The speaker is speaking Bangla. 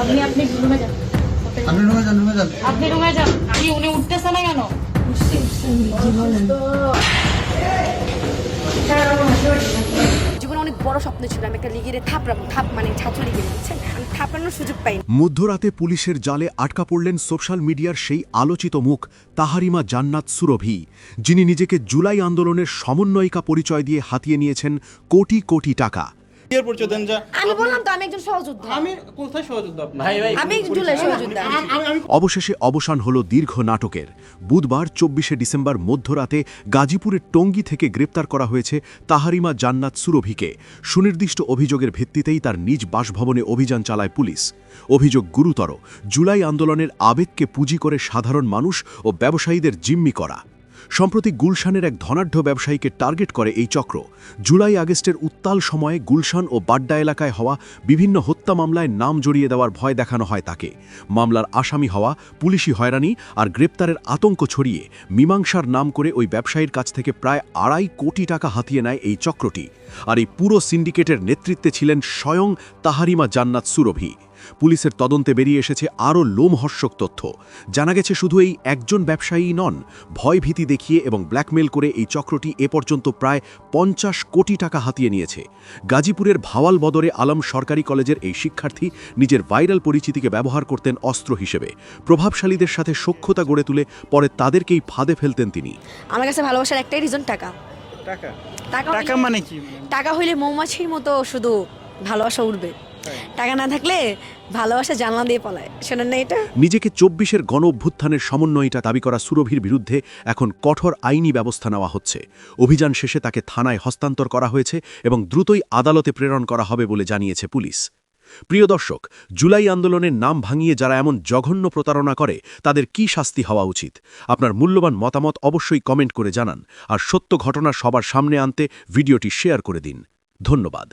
আপনি আপনি রুমে যান। আপনি রুমে যান, রুমে যান। আপনি রুমে যান। কি উনি উঠতেছে না কেন? জীবনে অনেক বড় স্বপ্ন ছিল আমি একটা লিগের থাপড়াবো, মানে ছাত্রলীগের, বুঝছেন? আমি থাপড়ানোর সুযোগ পাইনি। মধ্যরাতে পুলিশের জালে আটকা পড়লেন সোশ্যাল মিডিয়ার সেই আলোচিত মুখ তাহারিমা জান্নাত সুরভি, যিনি নিজেকে জুলাই আন্দোলনের সমন্বয়িকা পরিচয় দিয়ে হাতিয়ে নিয়েছেন কোটি কোটি টাকা। আমি বললাম তো আমি একজন সহযোদ্ধা। আমি কোথায় সহযোদ্ধা আপনার? আমি জুলাই সহযোদ্ধা। অবশেষে অবসান হল দীর্ঘ নাটকের। বুধবার ২৪শে ডিসেম্বর মধ্যরাতে গাজীপুরের টঙ্গী থেকে গ্রেপ্তার করা হয়েছে তাহারিমা জান্নাত সুরভিকে। সুনির্দিষ্ট অভিযোগের ভিত্তিতেই তার নিজ বাসভবনে অভিযান চালায় পুলিশ। অভিযোগ গুরুতর, জুলাই আন্দোলনের আবেগকে পুঁজি করে সাধারণ মানুষ ও ব্যবসায়ীদের জিম্মি করা। সম্প্রতি গুলশানের এক ধনাঢ্য ব্যবসায়ীকে টার্গেট করে এই চক্র। জুলাই আগস্টের উত্তাল সময়ে গুলশান ও বাড্ডা এলাকায় হওয়া বিভিন্ন হত্যা মামলায় নাম জড়িয়ে দেওয়ার ভয় দেখানো হয় তাকে। মামলার আসামি হওয়া, পুলিশি হয়রানি আর গ্রেপ্তারের আতঙ্ক ছড়িয়ে মীমাংসার নাম করে ওই ব্যবসায়ীর কাছ থেকে প্রায় ২.৫ কোটি টাকা হাতিয়ে নেয় এই চক্রটি। আর এই পুরো সিন্ডিকেটের নেতৃত্বে ছিলেন স্বয়ং তাহারিমা জান্নাত সুরভি। পুলিশের তদন্তে বেরিয়ে এসেছে আরও লোমহর্ষক তথ্য। জানা গেছে শুধু এই একজন ব্যবসায়ী নন, ভয়ভীতি দেখিয়ে এবং ব্ল্যাকমেল করে এই চক্রটি এ পর্যন্ত প্রায় ৫০ কোটি টাকা হাতিয়ে নিয়েছে। গাজীপুরের ভাওয়াল বদরে আলম সরকারি কলেজের এই শিক্ষার্থী নিজের ভাইরাল পরিচিতিকে ব্যবহার করতেন অস্ত্র হিসেবে। প্রভাবশালীদের সাথে সখ্যতা গড়ে তুলে পরে তাদেরকেই ফাঁদে ফেলতেন তিনি। আমার কাছে ভালোবাসার একটাই রিজন টাকা। টাকা টাকা টাকা মানে কি? টাকা হইলে মৌমাছির মতো শুধু ভালোবাসা উঠবে, টাকা না থাকলে ভালোবাসা জানলা দিয়ে পলায়। শোনেন না এটা? নিজেকে ২৪-এর গণ অভ্যুত্থানের সমন্বয়িতা দাবি করা সুরভির বিরুদ্ধে এখন কঠোর আইনি ব্যবস্থা নেওয়া হচ্ছে। অভিযান শেষে তাকে থানায় হস্তান্তর করা হয়েছে এবং দ্রুতই আদালতে প্রেরণ করা হবে বলে জানিয়েছে পুলিশ। প্রিয় দর্শক, জুলাই আন্দোলনের নাম ভাঙিয়ে যারা এমন জঘন্য প্রতারণা করে তাদের কি শাস্তি হওয়া উচিত? আপনার মূল্যবান মতামত অবশ্যই কমেন্ট করে জানান। আর সত্য ঘটনা সবার সামনে আনতে ভিডিওটি শেয়ার করে দিন। ধন্যবাদ।